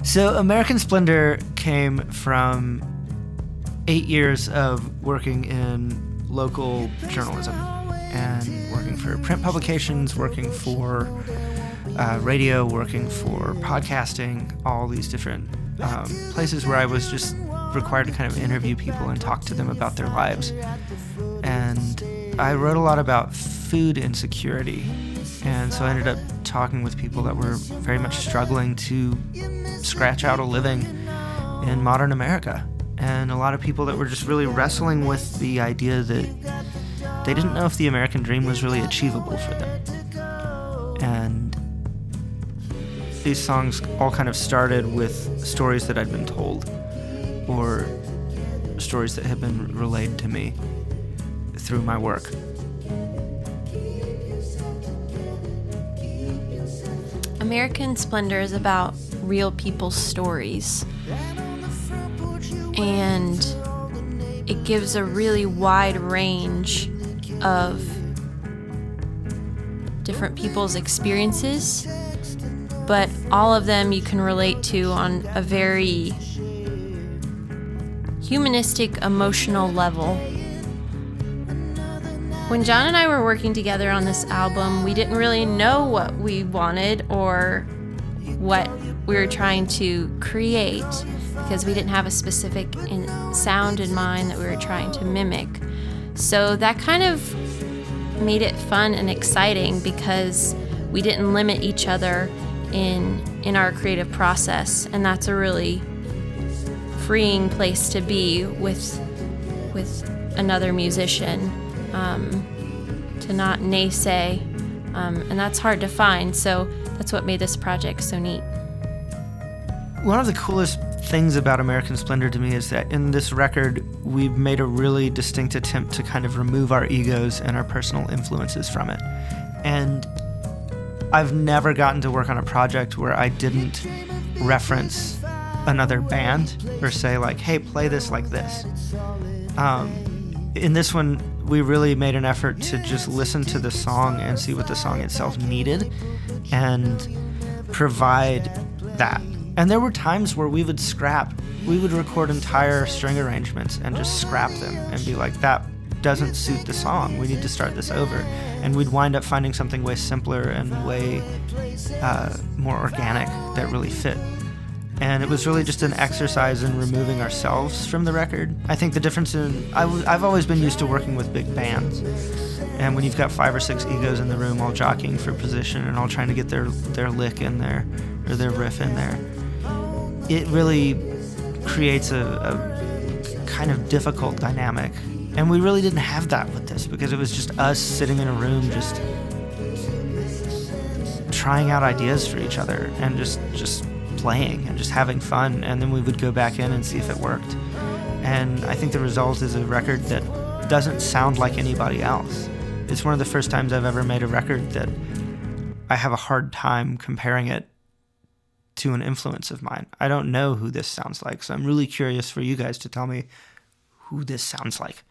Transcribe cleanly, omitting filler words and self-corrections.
So American Splendor came from 8 years of working in local journalism and working for print publications, working for radio, working for podcasting, all these different places where I was just required to kind of interview people and talk to them about their lives. And I wrote a lot about food insecurity, and so I ended up talking with people that were very much struggling to scratch out a living in modern America, and a lot of people that were just really wrestling with the idea that they didn't know if the American dream was really achievable for them. And these songs all kind of started with stories that I'd been told, or stories that had been relayed to me through my work. American Splendor is about real people's stories, and it gives a really wide range of different people's experiences, but all of them you can relate to on a very humanistic, emotional level. When John and I were working together on this album, we didn't really know what we wanted or what we were trying to create, because we didn't have a specific sound in mind that we were trying to mimic. So that kind of made it fun and exciting, because we didn't limit each other in our creative process, and that's a really freeing place to be with another musician, to not naysay, and that's hard to find. So that's what made this project so neat. One of the coolest things about American Splendor to me is that in this record, we've made a really distinct attempt to kind of remove our egos and our personal influences from it. And I've never gotten to work on a project where I didn't reference another band or say like, hey, play this like this. In this one, we really made an effort to just listen to the song and see what the song itself needed and provide that. And there were times where we would record entire string arrangements and just scrap them and be like, that doesn't suit the song, we need to start this over. And we'd wind up finding something way simpler and way more organic that really fit. And it was really just an exercise in removing ourselves from the record. I think the difference I've always been used to working with big bands. And when you've got 5 or 6 egos in the room all jockeying for position and all trying to get their lick in there or their riff in there, it really creates a kind of difficult dynamic. And we really didn't have that with this, because it was just us sitting in a room just trying out ideas for each other and just playing and just having fun, and then we would go back in and see if it worked. And I think the result is a record that doesn't sound like anybody else. It's one of the first times I've ever made a record that I have a hard time comparing it to an influence of mine. I don't know who this sounds like, so I'm really curious for you guys to tell me who this sounds like.